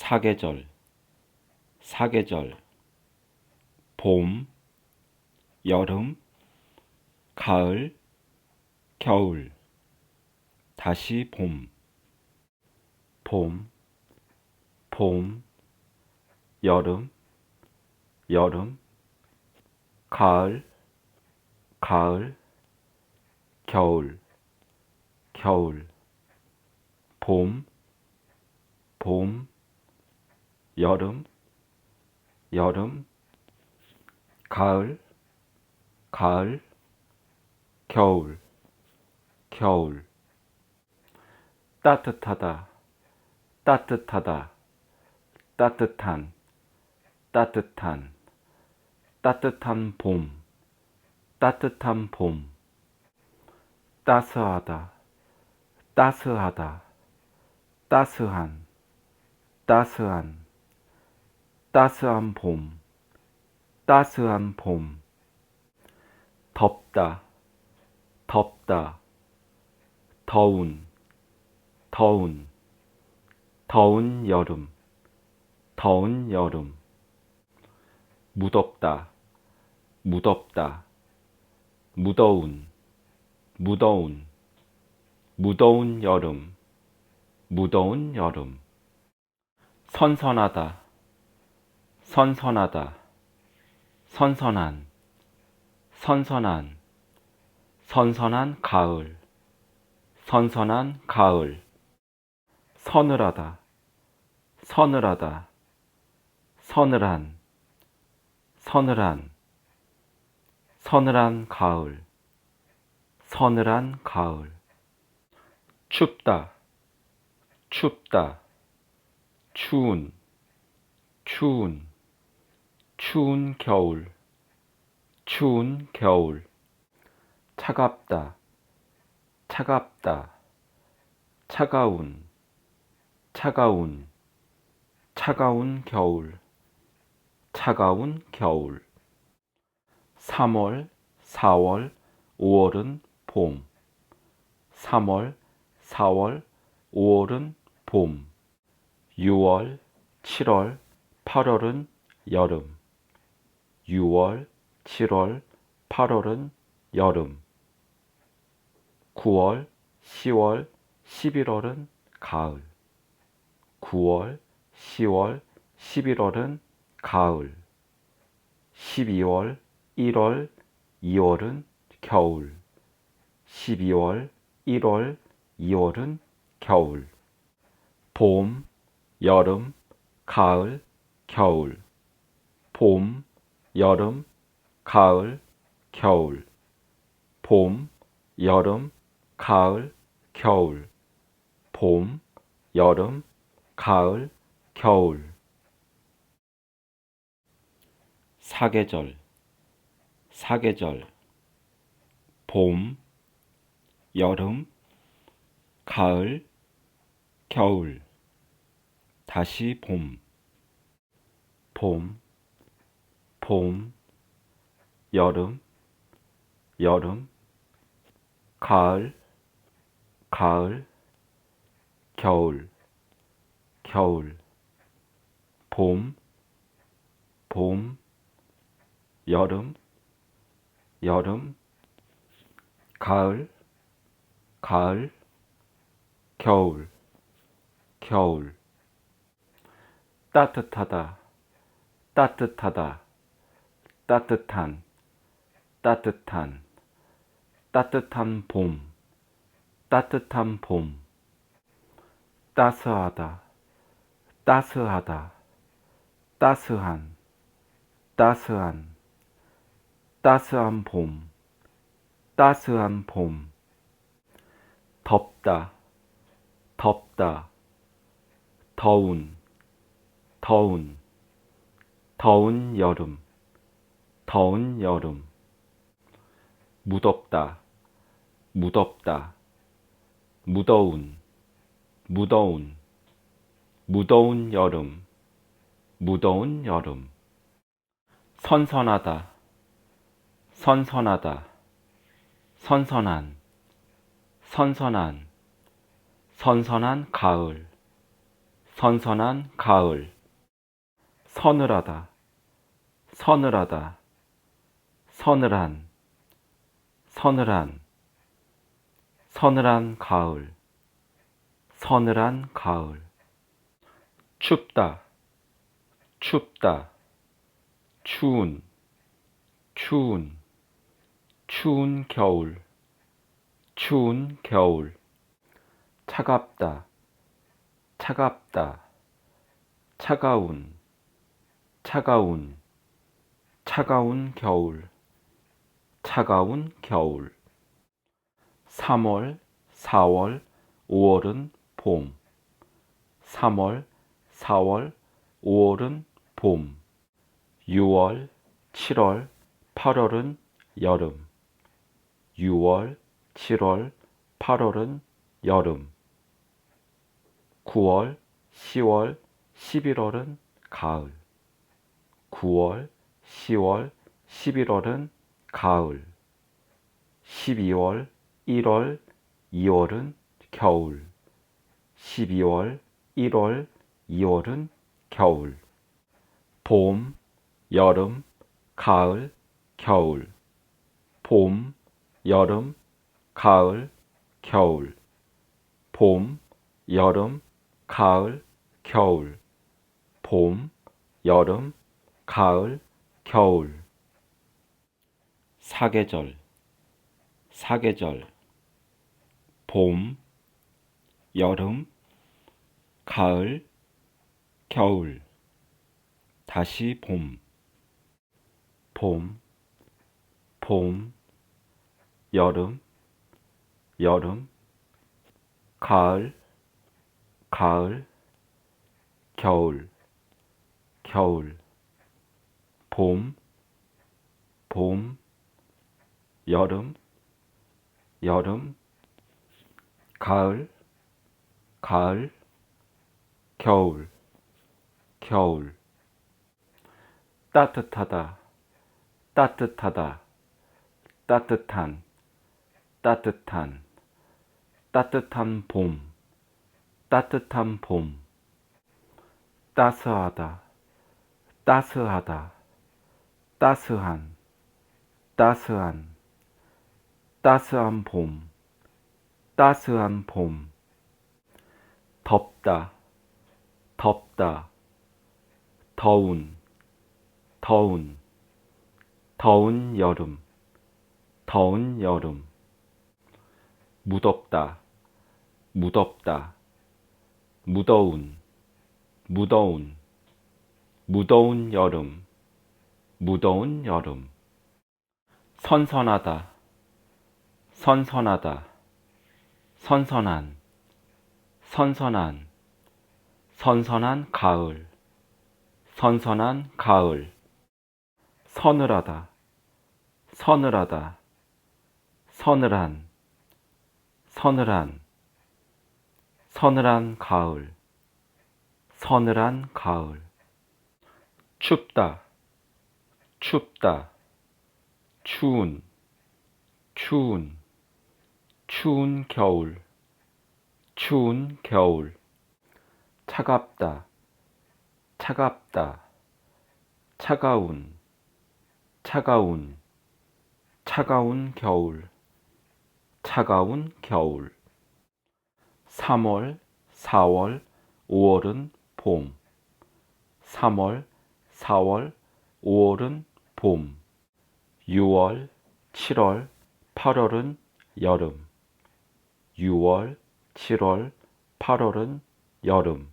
사계절, 사계절, 봄, 여름, 가을, 겨울, 다시 봄, 봄, 봄, 여름, 여름, 가을, 가을, 겨울, 겨울, 봄, 봄, 여름, 여름, 가을, 가을, 겨울, 겨울. 따뜻하다, 따뜻하다, 따뜻한, 따뜻한, 따뜻한 봄, 따뜻한 봄. 따스하다, 따스하다, 따스한, 따스한, 따스한 봄, 따스한 봄. 덥다, 덥다, 더운, 더운, 더운 여름, 더운 여름. 무덥다, 무덥다, 무더운, 무더운, 무더운 여름, 무더운 여름. 선선하다, 선선하다, 선선한, 선선한, 선선한 가을, 선선한 가을. 서늘하다, 서늘하다, 서늘한, 서늘한, 서늘한 가을, 서늘한 가을. 춥다, 춥다, 추운, 추운, 추운 겨울, 추운 겨울. 차갑다, 차갑다, 차가운, 차가운, 차가운 겨울, 차가운 겨울. 3월, 4월, 5월은 봄. 3월, 4월, 5월은 봄. 6월, 7월, 8월은 여름. 6월, 7월, 8월은 여름. 9월, 10월, 11월은 가을. 9월, 10월, 11월은 가을. 12월, 1월, 2월은 겨울. 12월, 1월, 2월은 겨울. 봄, 여름, 가을, 겨울. 봄, 여름, 가을, 겨울. 봄, 여름, 가을, 겨울. 봄, 여름, 가을, 겨울. 사계절, 사계절, 봄, 여름, 가을, 겨울, 다시 봄, 봄, 봄, 여름, 여름, 가을, 가을, 겨울, 겨울. 봄, 봄, 여름, 여름, 가을, 가을, 겨울, 겨울. 따뜻하다, 따뜻하다, 따뜻한, 따뜻한, 따뜻한 봄, 따뜻한 봄. 따스하다, 따스하다, 따스한, 따스한, 따스한 봄, 따스한 봄. 덥다, 덥다, 더운, 더운, 더운 여름, 더운 여름. 무덥다, 무덥다, 무더운, 무더운, 무더운 여름, 무더운 여름. 선선하다, 선선하다, 선선한, 선선한, 선선한 가을, 선선한 가을. 서늘하다, 서늘하다, 서늘한, 서늘한, 서늘한 가을, 서늘한 가을. 춥다, 춥다, 추운, 추운, 추운 겨울, 추운 겨울. 차갑다, 차갑다, 차가운, 차가운, 차가운 겨울, 차가운 겨울. 3월, 4월, 5월은 봄. 3월, 4월, 5월은 봄. 6월, 7월, 8월은 여름. 6월, 7월, 8월은 여름. 9월, 10월, 11월은 가을. 9월, 10월, 11월은 가을. 12월, 1월, 2월은 겨울. 12월, 1월, 2월은 겨울. 봄, 여름, 가을, 겨울. 봄, 여름, 가을, 겨울. 봄, 여름, 가을, 겨울. 봄, 여름, 가을, 겨울. 사계절, 사계절. 봄, 여름, 가을, 겨울. 다시 봄. 봄, 봄, 여름, 여름, 가을, 가을, 겨울, 겨울. 봄, 봄, 여름, 여름, 가을, 가을, 겨울, 겨울. 따뜻하다, 따뜻하다, 따뜻한, 따뜻한, 따뜻한 봄, 따뜻한 봄. 따스하다, 따스하다, 따스한, 따스한, 따스한 봄, 따스한 봄. 덥다, 덥다, 더운, 더운, 더운 여름, 더운 여름. 무덥다, 무덥다, 무더운, 무더운, 무더운 여름, 무더운 여름. 선선하다, 선선하다, 선선한, 선선한, 선선한 가을, 선선한 가을. 서늘하다, 서늘하다, 서늘한, 서늘한, 서늘한 가을, 서늘한 가을. 춥다, 춥다, 추운, 추운, 추운 겨울, 추운 겨울. 차갑다, 차갑다, 차가운, 차가운, 차가운 겨울, 차가운 겨울. 3월, 4월, 5월은 봄. 3월, 4월, 5월은 봄. 6월, 7월, 8월은 여름. 6월, 7월, 8월은 여름.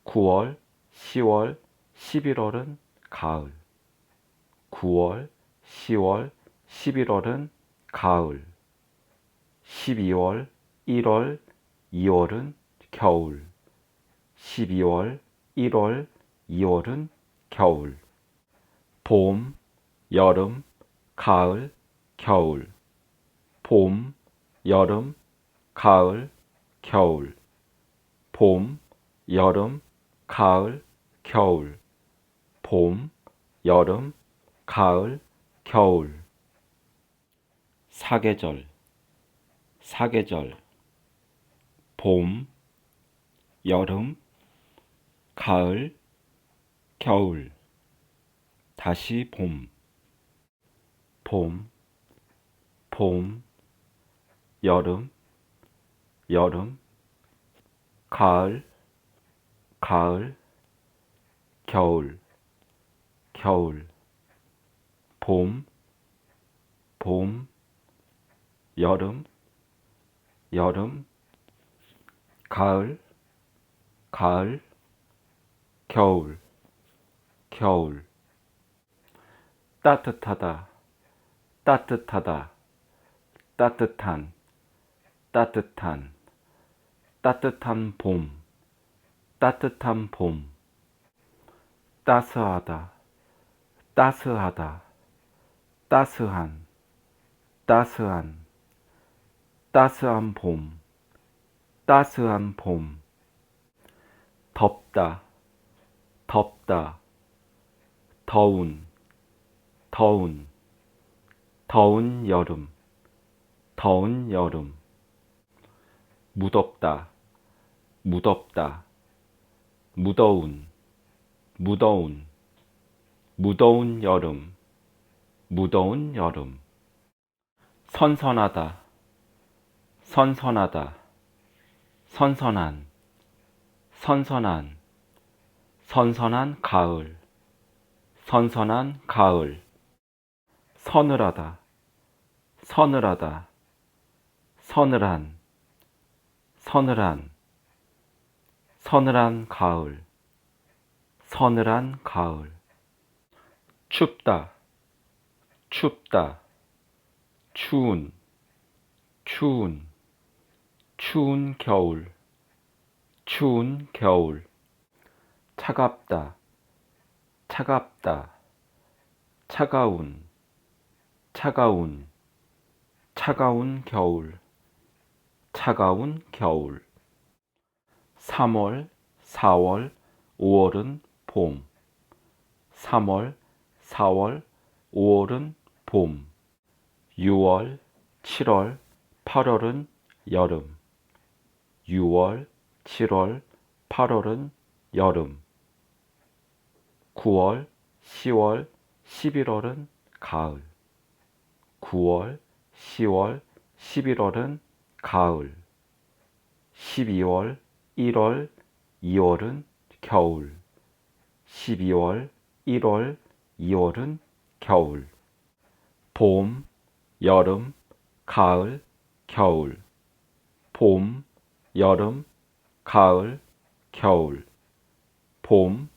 9월, 10월, 11월은 가을. 9월, 10월, 11월은 가을. 12월, 1월, 2월은 겨울. 12월, 1월, 2월은 겨울. 봄, 여름, 가을, 겨울. 봄, 여름, 가을, 겨울. 봄, 여름, 가을, 겨울. 봄, 여름, 가을, 겨울. 사계절, 사계절. 봄, 여름, 가을, 겨울, 다시 봄, 봄, 봄, 여름, 여름, 가을, 가을, 겨울, 겨울, 봄, 봄, 여름, 여름, 가을, 가을, 겨울, 겨울. 따뜻하다, 따뜻하다, 따뜻한, 따뜻한, 따뜻한 봄, 따뜻한 봄. 따스하다, 따스하다, 따스한, 따스한, 따스한 봄, 따스한 봄. 덥다, 덥다, 더운, 더운, 더운 여름, 더운 여름. 무덥다, 무덥다, 무더운, 무더운, 무더운 여름, 무더운 여름. 선선하다, 선선하다, 선선한, 선선한, 선선한 가을, 선선한 가을. 서늘하다, 서늘하다, 서늘한, 서늘한, 서늘한 가을, 서늘한 가을. 춥다, 춥다, 추운, 추운, 추운 겨울, 추운 겨울. 차갑다, 차갑다, 차가운, 차가운, 차가운 겨울, 차가운 겨울. 3월, 4월, 5월은 봄. 3월, 4월, 5월은 봄. 6월, 7월, 8월은 여름. 6월, 7월, 8월은 여름. 9월, 10월, 11월은 가을. 9월, 10월, 11월은 가을. 12월, 1월, 2월은 겨울. 12월, 1월, 2월은 겨울. 봄, 여름, 가을, 겨울. 봄, 여름, 가을, 겨울. 봄,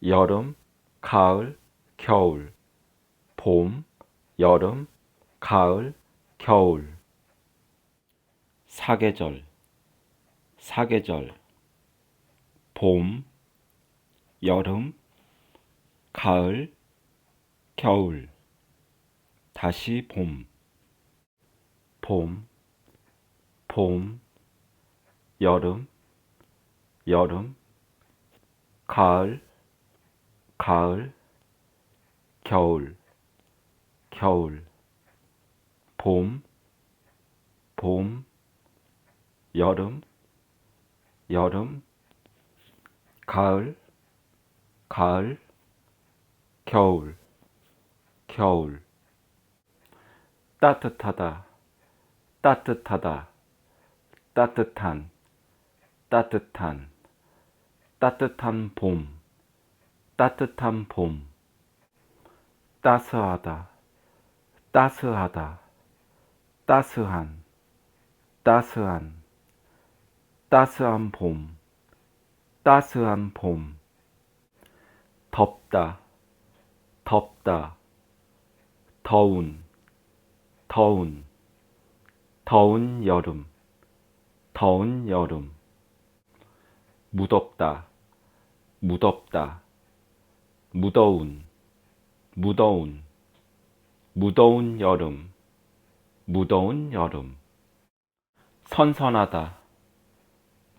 여름, 가을, 겨울. 봄, 여름, 가을, 겨울. 사계절, 사계절. 봄, 여름, 가을, 겨울, 다시 봄. 봄, 봄, 여름, 여름, 가을, 가을, 겨울, 겨울. 봄, 봄, 여름, 여름, 가을, 가을, 겨울, 겨울. 따뜻하다, 따뜻하다, 따뜻한, 따뜻한, 따뜻한 봄, 따뜻한 봄. 따스하다, 따스하다, 따스한, 따스한, 따스한 봄, 따스한 봄. 덥다, 덥다, 더운, 더운, 더운 여름, 더운 여름. 무덥다, 무덥다, 무더운, 무더운, 무더운 여름, 무더운 여름. 선선하다,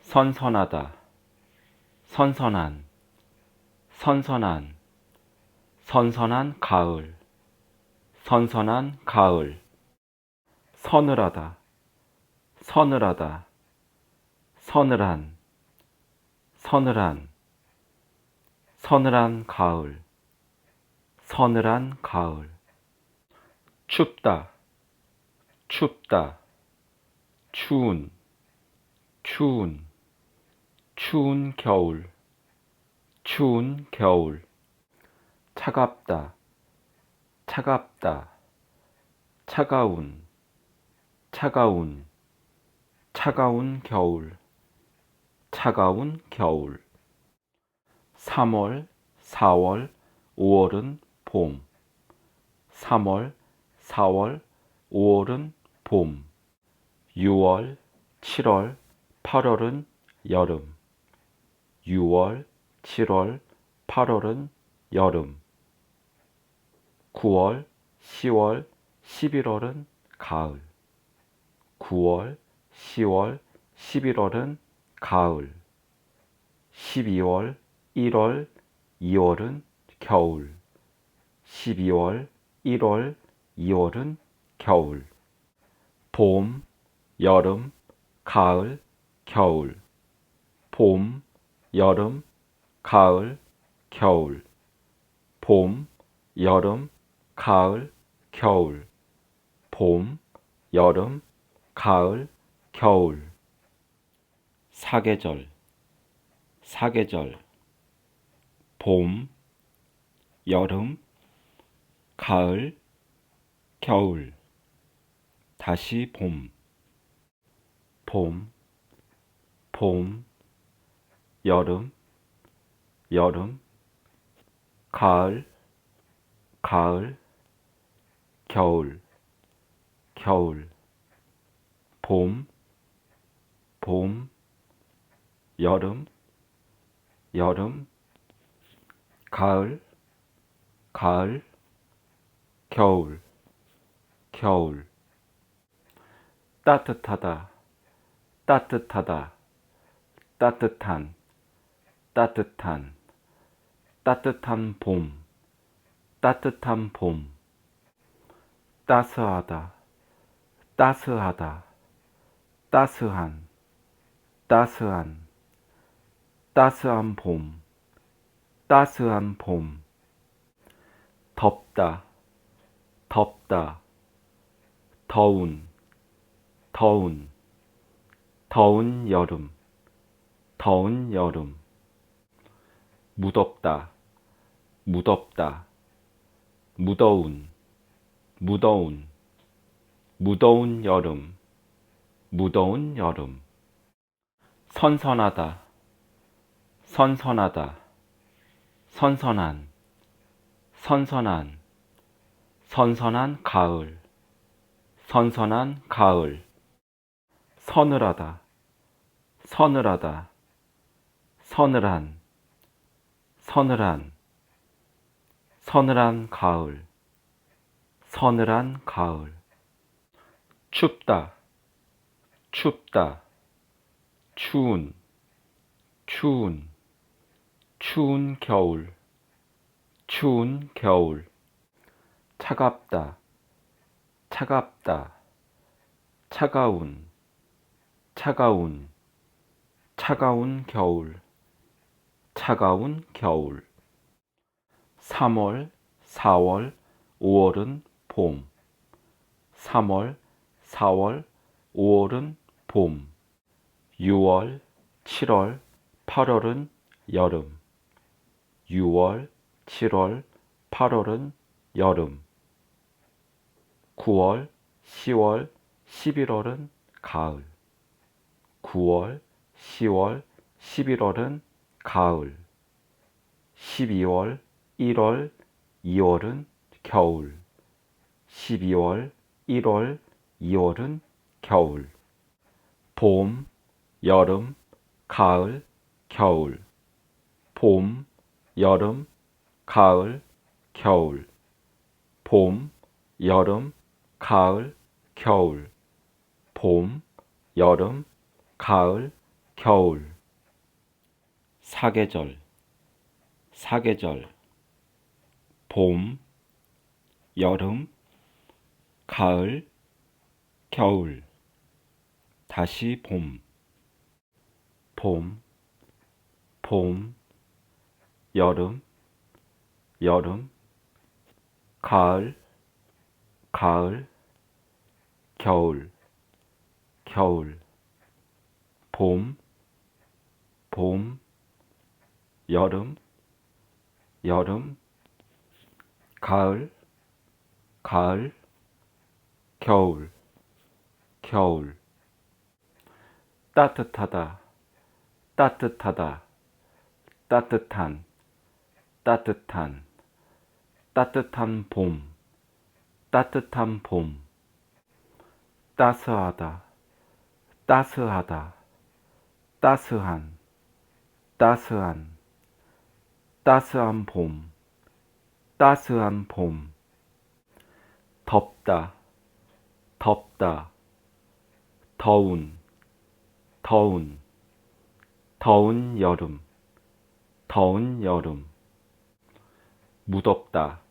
선선하다, 선선한, 선선한, 선선한 가을, 선선한 가을. 서늘하다, 서늘하다, 서늘한, 서늘한, 서늘한 가을, 서늘한 가을. 춥다, 춥다, 추운, 추운, 추운 겨울, 추운 겨울. 차갑다, 차갑다, 차가운, 차가운, 차가운 겨울, 차가운 겨울. 3월, 4월, 5월은 봄. 3월, 4월, 5월은 봄. 6월, 7월, 8월은 여름. 6월, 7월, 8월은 여름. 9월, 10월, 11월은 가을. 9월, 10월, 11월은 가을. 12월, 1월, 2월은 겨울. 12월, 1월, 2월은 겨울. 봄, 여름, 가을, 겨울. 봄, 여름, 가을, 겨울. 봄, 여름, 가을, 겨울. 봄, 여름, 가을, 겨울. 사계절, 사계절. 봄, 여름, 가을, 겨울. 다시 봄. 봄, 봄, 여름, 여름, 가을, 가을, 겨울, 겨울. 봄, 봄, 여름, 여름, 가을, 가을, 겨울, 겨울. 따뜻하다, 따뜻하다, 따뜻한, 따뜻한, 따뜻한 봄, 따뜻한 봄. 따스하다, 따스하다, 따스한, 따스한, 따스한 봄, 따스한 봄. 덥다, 덥다, 더운, 더운, 더운 여름, 더운 여름. 무덥다, 무덥다, 무더운, 무더운, 무더운 여름, 무더운 여름. 선선하다, 선선하다, 선선한, 선선한, 선선한 가을, 선선한 가을. 서늘하다, 서늘하다, 서늘한, 서늘한, 서늘한 가을, 서늘한 가을. 춥다, 춥다, 추운, 추운, 추운 겨울, 추운 겨울. 차갑다, 차갑다, 차가운, 차가운, 차가운 겨울, 차가운 겨울. 3월, 4월, 5월은 봄. 3월, 4월, 5월은 봄. 6월, 7월, 8월은 여름. 6월, 7월, 8월은 여름. 9월, 10월, 11월은 가을. 9월, 10월, 11월은 가을. 12월, 1월, 2월은 겨울. 12월, 1월, 2월은 겨울. 봄, 여름, 가을, 겨울. 봄, 여름, 가을, 겨울. 봄, 여름, 가을, 겨울. 봄, 여름, 가을, 겨울. 사계절, 사계절. 봄, 여름, 가을, 겨울. 다시 봄. 봄, 봄, 여름, 여름, 가을, 가을, 겨울, 겨울, 봄, 봄, 여름, 여름, 가을, 가을, 겨울, 겨울. 따뜻하다, 따뜻하다, 따뜻한, 따뜻한, 따뜻한 봄, 따뜻한 봄. 따스하다, 따스하다, 따스한, 따스한, 따스한 봄, 따스한 봄. 덥다, 덥다, 더운, 더운, 더운 여름, 더운 여름. 무덥다,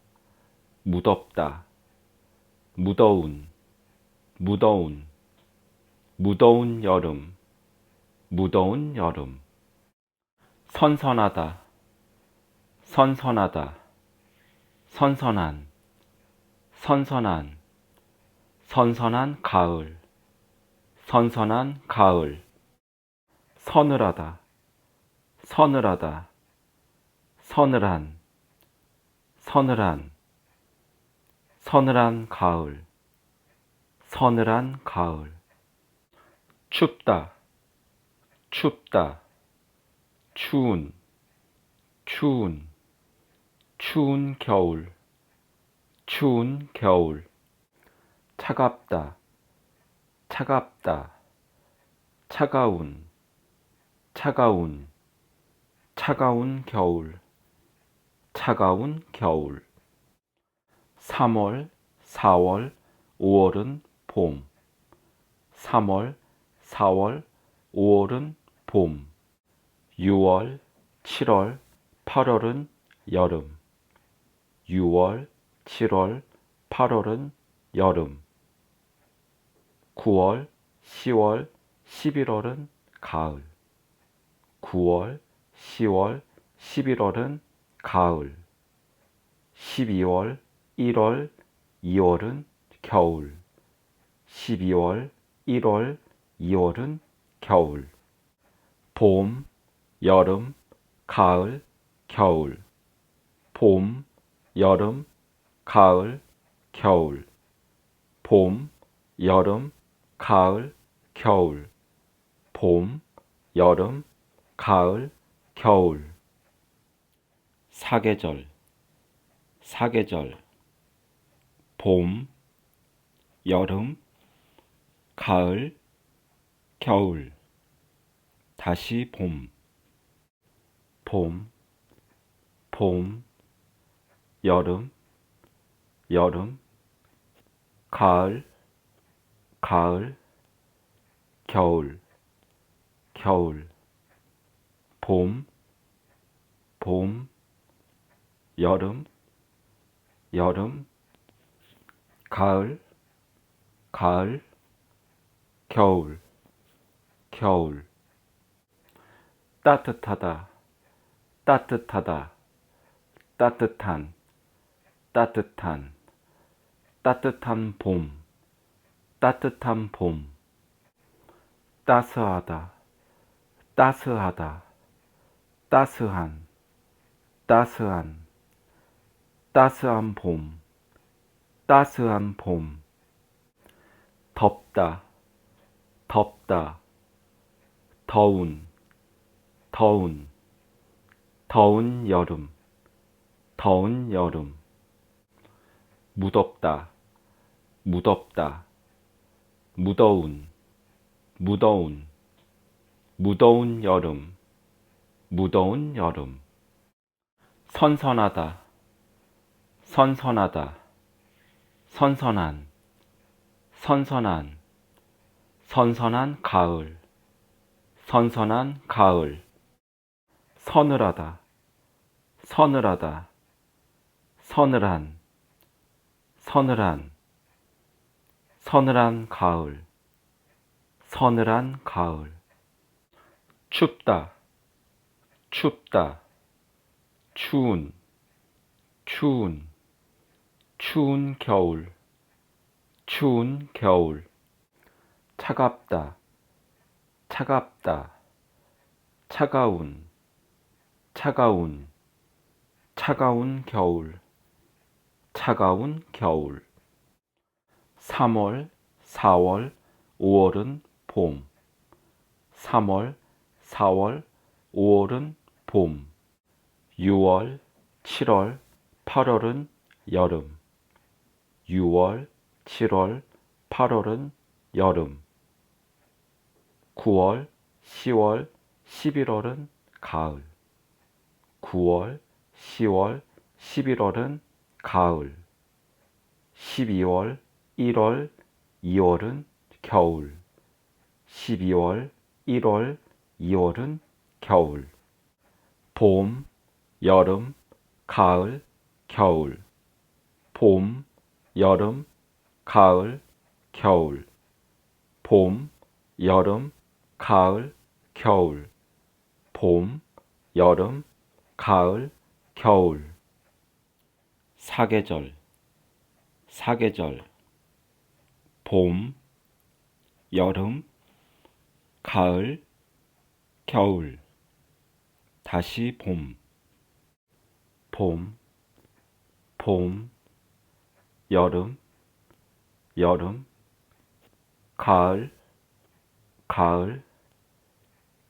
무덥다, 무더운, 무더운, 무더운 여름, 무더운 여름. 선선하다, 선선하다, 선선한, 선선한, 선선한 가을, 선선한 가을. 서늘하다, 서늘하다, 서늘한, 서늘한, 서늘한 가을, 서늘한 가을. 춥다, 춥다, 추운, 추운, 추운 겨울, 추운 겨울. 차갑다, 차갑다, 차가운, 차가운, 차가운 겨울, 차가운 겨울. 3월, 4월, 5월은 봄. 3월, 4월, 5월은 봄. 6월, 7월, 8월은 여름. 6월, 7월, 8월은 여름. 9월, 10월, 11월은 가을. 9월, 10월, 11월은 가을. 12월, 1월, 2월은 겨울. 12월, 1월, 2월은 겨울. 봄, 여름, 가을, 겨울. 봄, 여름, 가을, 겨울. 봄, 여름, 가을, 겨울. 봄, 여름, 가을, 겨울. 사계절, 사계절. 봄, 여름, 가을, 겨울. 다시 봄. 봄, 봄, 여름, 여름, 가을, 가을, 겨울, 겨울. 봄, 봄, 여름, 여름, 가을, 가을, 겨울, 겨울. 따뜻하다, 따뜻하다, 따뜻한, 따뜻한, 따뜻한 봄, 따뜻한 봄. 따스하다, 따스하다, 따스한, 따스한, 따스한 봄, 따스한 봄. 덥다, 덥다, 더운, 더운, 더운 여름, 더운 여름. 무덥다, 무덥다, 무더운, 무더운, 무더운 여름, 무더운 여름. 선선하다, 선선하다, 선선한, 선선한, 선선한 가을, 선선한 가을. 서늘하다, 서늘하다, 서늘한, 서늘한, 서늘한 가을, 서늘한 가을. 춥다, 춥다, 추운, 추운, 추운 겨울, 추운 겨울. 차갑다, 차갑다, 차가운, 차가운, 차가운 겨울, 차가운 겨울. 3월, 4월, 5월은 봄. 3월, 4월, 5월은 봄. 6월, 7월, 8월은 여름. 6월, 7월, 8월은 여름. 9월, 10월, 11월은 가을. 9월, 10월, 11월은 가을. 12월, 1월, 2월은 겨울. 12월, 1월, 2월은 겨울. 봄, 여름, 가을, 겨울. 봄, 여름, 가을, 겨울. 봄, 여름, 가을, 겨울. 봄, 여름, 가을, 겨울. 사계절, 사계절. 봄, 여름, 가을, 겨울. 다시 봄. 봄, 봄, 여름, 여름, 가을, 가을,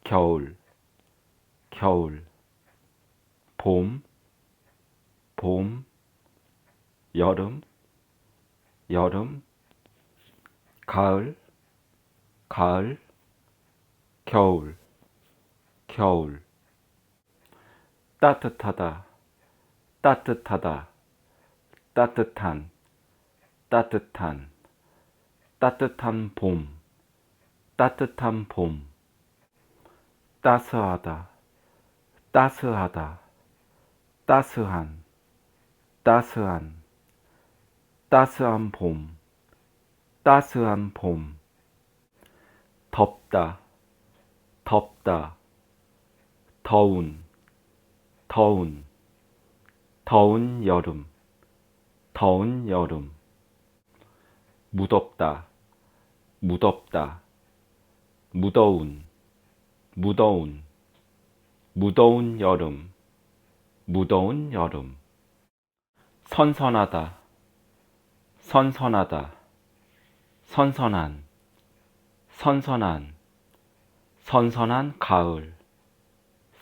겨울, 겨울. 봄, 봄, 여름, 여름, 가을, 가을, 겨울, 겨울. 따뜻하다, 따뜻하다, 따뜻한, 따뜻한, 따뜻한 봄, 따뜻한 봄. 따스하다, 따스하다, 따스한, 따스한, 따스한 봄, 따스한 봄. 덥다, 덥다, 더운, 더운, 더운 여름, 더운 여름. 무덥다, 무덥다, 무더운, 무더운, 무더운 여름, 무더운 여름. 선선하다, 선선하다, 선선한, 선선한, 선선한 가을,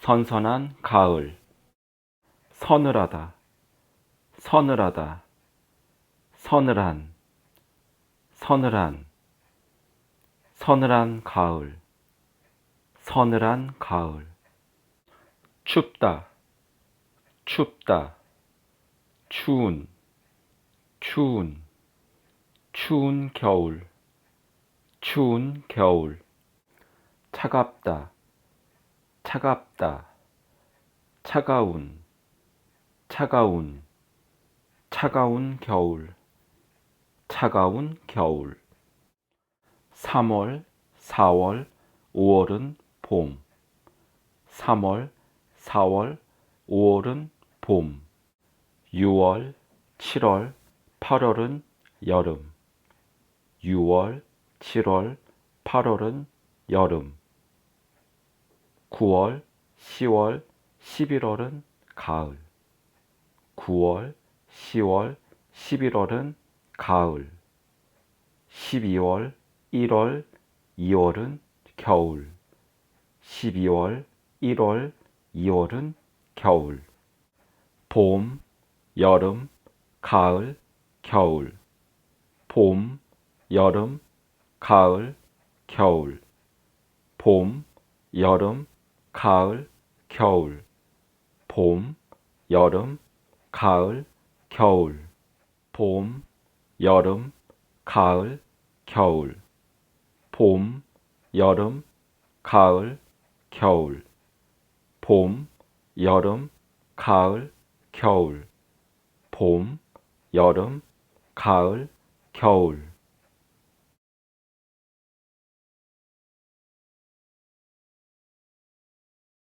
선선한 가을. 서늘하다, 서늘하다, 서늘한, 서늘한, 서늘한 가을, 서늘한 가을. 춥다, 춥다, 추운, 추운, 추운 겨울, 추운 겨울. 차갑다, 차갑다, 차가운, 차가운, 차가운 겨울, 차가운 겨울. 3월, 4월, 5월은 봄. 3월, 4월, 5월은 봄. 6월, 7월, 8월은 여름. 6월, 7월, 8월은 여름. 9월, 10월, 11월은 가을. 9월, 10월, 11월은 가을. 12월, 1월, 2월은 겨울. 12월, 1월, 2월은 겨울. 봄, 여름, 가을, 겨울. 봄, 여름, 가을, 겨울. 봄, 여름, 가을, 겨울. 봄, 여름, 가을, 겨울. 봄, 여름, 가을, 겨울. 봄, 여름, 가을, 겨울. 봄, 여름, 가을, 겨울. 봄, 여름, 가을, 겨울.